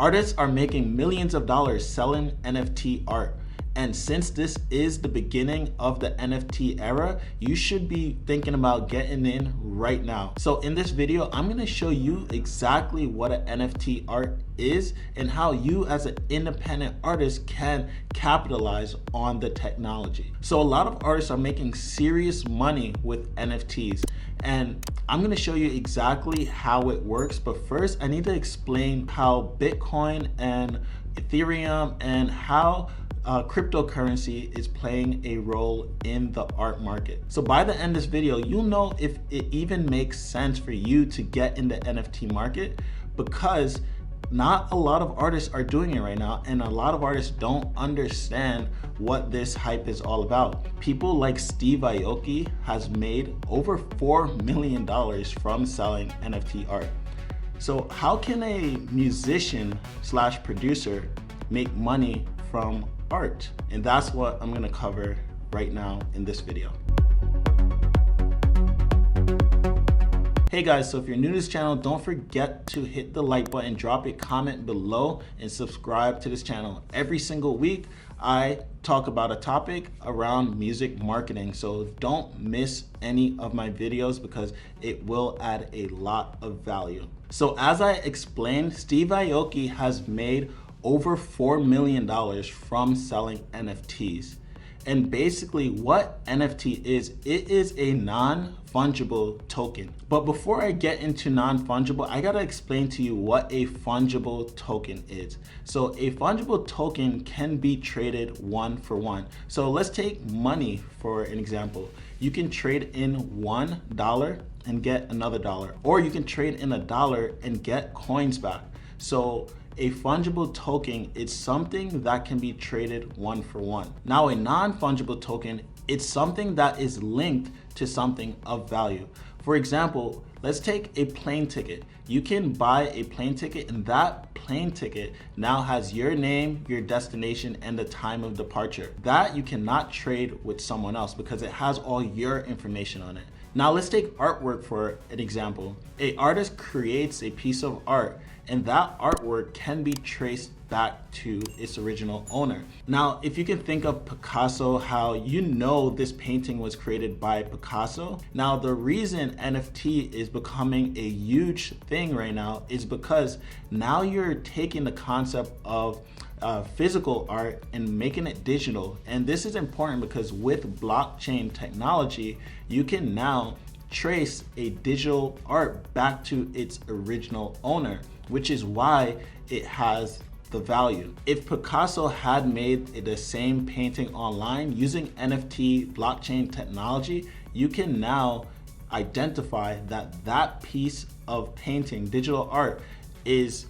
Artists are making millions of dollars selling NFT art. And since this is the beginning of the NFT era, you should be thinking about getting in right now. So in this video, I'm gonna show you exactly what an NFT art is and how you as an independent artist can capitalize on the technology. So a lot of artists are making serious money with NFTs, and I'm gonna show you exactly how it works. But first, I need to explain how Bitcoin and Ethereum and how cryptocurrency is playing a role in the art market. So by the end of this video, you'll know if it even makes sense for you to get in the NFT market, because not a lot of artists are doing it right now, and a lot of artists don't understand what this hype is all about. People like Steve Aoki has made over $4 million from selling NFT art. So how can a musician / producer make money from art? And that's what I'm gonna cover right now in this video. Hey guys, so if you're new to this channel, don't forget to hit the like button, drop a comment below, and subscribe to this channel. Every single week, I talk about a topic around music marketing, so don't miss any of my videos because it will add a lot of value. So as I explained, Steve Aoki has made over $4 million from selling NFTs. And basically what NFT is, it is a non-fungible token. But before I get into non-fungible, I gotta explain to you what a fungible token is. So a fungible token can be traded one for one. So let's take money for an example. You can trade in $1 and get another dollar, or you can trade in $1 and get coins back. So a fungible token is something that can be traded one for one. Now a non-fungible token, it's something that is linked to something of value. For example, let's take a plane ticket. You can buy a plane ticket, and that plane ticket now has your name, your destination, and the time of departure. That you cannot trade with someone else because it has all your information on it. Now let's take artwork for an example. An artist creates a piece of art, and that artwork can be traced back to its original owner. Now, if you can think of Picasso, how you know this painting was created by Picasso. Now, the reason NFT is becoming a huge thing right now is because now you're taking the concept of physical art and making it digital. And this is important because with blockchain technology, you can now trace a digital art back to its original owner, which is why it has the value. If Picasso had made the same painting online using NFT blockchain technology, you can now identify that that piece of painting, digital art, is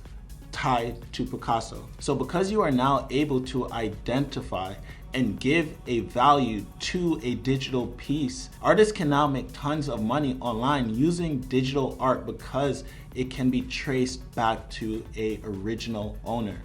tied to Picasso. So because you are now able to identify and give a value to a digital piece, artists can now make tons of money online using digital art because it can be traced back to a original owner.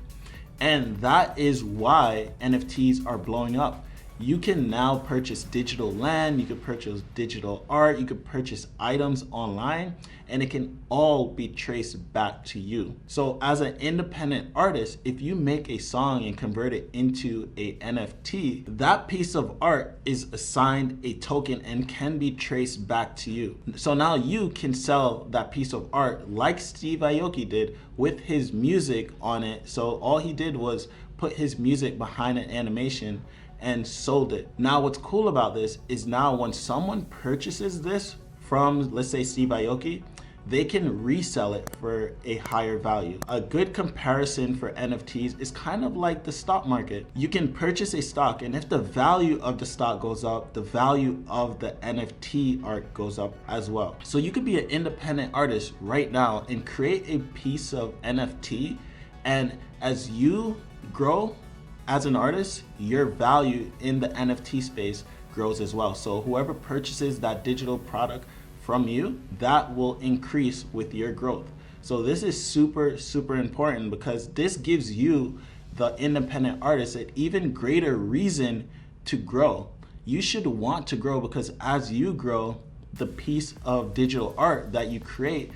And that is why NFTs are blowing up. You can now purchase digital land, you can purchase digital art, you can purchase items online, and it can all be traced back to you. So as an independent artist, if you make a song and convert it into a NFT, that piece of art is assigned a token and can be traced back to you. So now you can sell that piece of art like Steve Aoki did with his music on it. So all he did was put his music behind an animation and sold it. Now what's cool about this is now when someone purchases this from, let's say, Steve Aoki, they can resell it for a higher value. A good comparison for NFTs is kind of like the stock market. You can purchase a stock, and if the value of the stock goes up, the value of the NFT art goes up as well. So you could be an independent artist right now and create a piece of NFT, and as you grow as an artist, your value in the NFT space grows as well. So whoever purchases that digital product from you, that will increase with your growth. So this is super, super important because this gives you, the independent artist, an even greater reason to grow. You should want to grow because as you grow, the piece of digital art that you create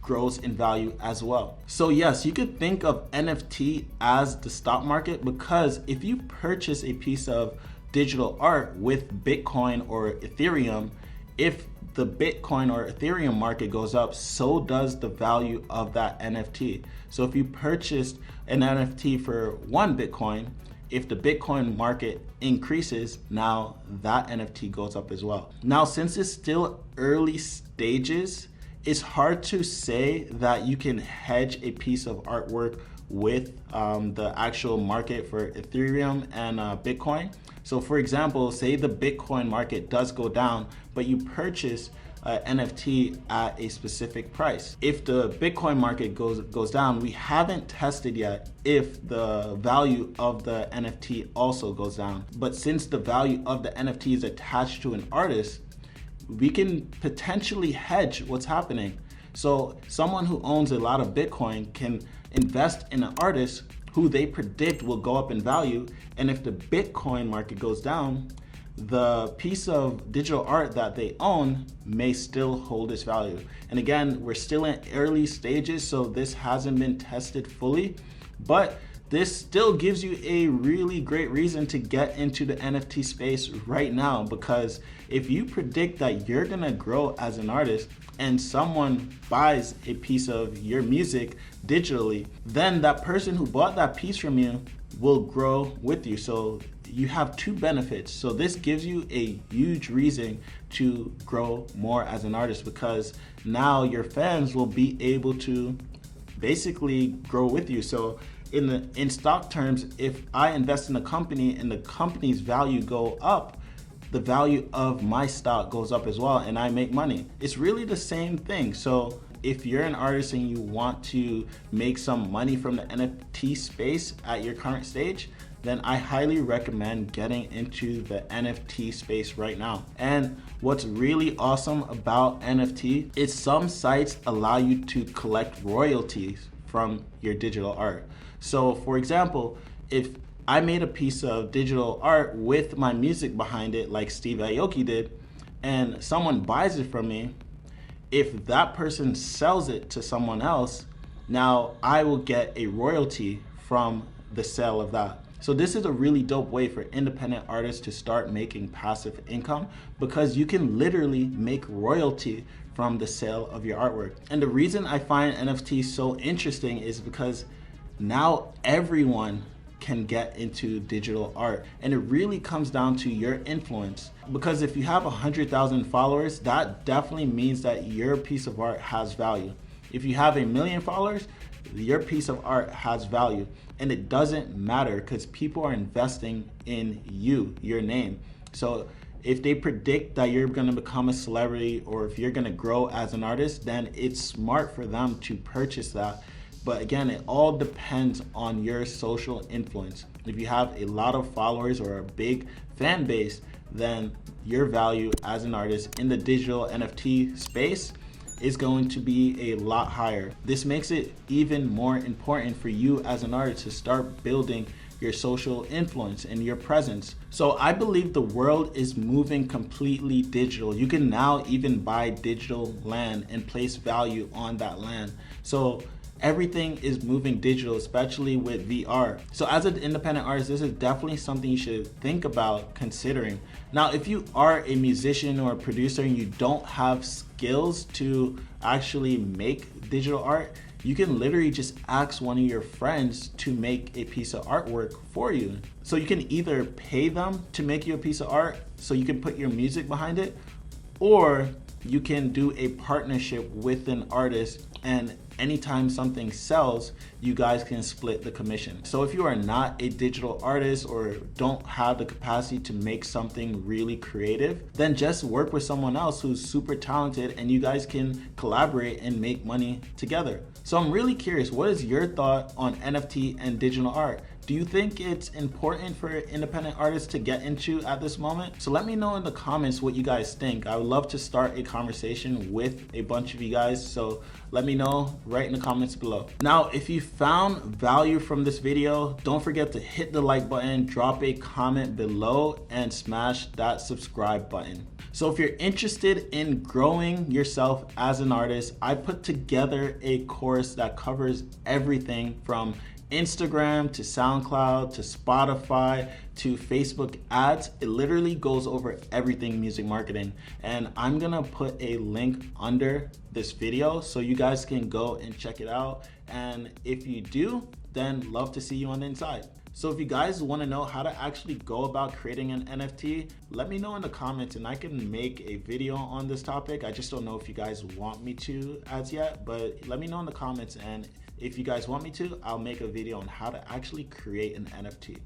grows in value as well. So yes, you could think of NFT as the stock market, because if you purchase a piece of digital art with Bitcoin or Ethereum, if the Bitcoin or Ethereum market goes up, so does the value of that NFT. So if you purchased an NFT for 1 Bitcoin, if the Bitcoin market increases, now that NFT goes up as well. Now, since it's still early stages, it's hard to say that you can hedge a piece of artwork with the actual market for Ethereum and Bitcoin. So for example, say the Bitcoin market does go down, but you purchase NFT at a specific price. If the Bitcoin market goes down, we haven't tested yet if the value of the NFT also goes down. But since the value of the NFT is attached to an artist, we can potentially hedge what's happening. So someone who owns a lot of Bitcoin can invest in an artist who they predict will go up in value, and if the Bitcoin market goes down, the piece of digital art that they own may still hold its value. And again, we're still in early stages, so this hasn't been tested fully, but this still gives you a really great reason to get into the NFT space right now, because if you predict that you're gonna grow as an artist and someone buys a piece of your music digitally, then that person who bought that piece from you will grow with you. So you have 2 benefits. So this gives you a huge reason to grow more as an artist, because now your fans will be able to basically grow with you. So in stock terms, if I invest in a company and the company's value go up, the value of my stock goes up as well, and I make money. It's really the same thing. So if you're an artist and you want to make some money from the NFT space at your current stage, then I highly recommend getting into the NFT space right now. And what's really awesome about NFT is some sites allow you to collect royalties from your digital art. So for example, if I made a piece of digital art with my music behind it, like Steve Aoki did, and someone buys it from me, if that person sells it to someone else, now I will get a royalty from the sale of that. So this is a really dope way for independent artists to start making passive income, because you can literally make royalty from the sale of your artwork. And the reason I find NFTs so interesting is because now everyone can get into digital art, and it really comes down to your influence. Because if you have 100,000 followers, that definitely means that your piece of art has value. If you have 1 million followers, your piece of art has value, and it doesn't matter because people are investing in you, your name. So if they predict that you're going to become a celebrity, or if you're going to grow as an artist, then it's smart for them to purchase that. But again, it all depends on your social influence. If you have a lot of followers or a big fan base, then your value as an artist in the digital NFT space is going to be a lot higher. This makes it even more important for you as an artist to start building your social influence and your presence. So I believe the world is moving completely digital. You can now even buy digital land and place value on that land. So everything is moving digital, especially with VR. So as an independent artist, this is definitely something you should think about considering. Now, if you are a musician or a producer and you don't have skills to actually make digital art, you can literally just ask one of your friends to make a piece of artwork for you. So you can either pay them to make you a piece of art so you can put your music behind it, or you can do a partnership with an artist, and anytime something sells, you guys can split the commission. So if you are not a digital artist or don't have the capacity to make something really creative, then just work with someone else who's super talented and you guys can collaborate and make money together. So I'm really curious, what is your thought on NFT and digital art? do you think it's important for independent artists to get into at this moment? So let me know in the comments what you guys think. I would love to start a conversation with a bunch of you guys, so let me know right in the comments below. Now, if you found value from this video, don't forget to hit the like button, drop a comment below, and smash that subscribe button. So if you're interested in growing yourself as an artist, I put together a course that covers everything from Instagram to SoundCloud to Spotify to Facebook ads. It literally goes over everything music marketing, and I'm gonna put a link under this video so you guys can go and check it out. And if you do, then love to see you on the inside. So if you guys want to know how to actually go about creating an NFT, let me know in the comments and I can make a video on this topic. I just don't know if you guys want me to as yet, but let me know in the comments, and if you guys want me to, I'll make a video on how to actually create an NFT.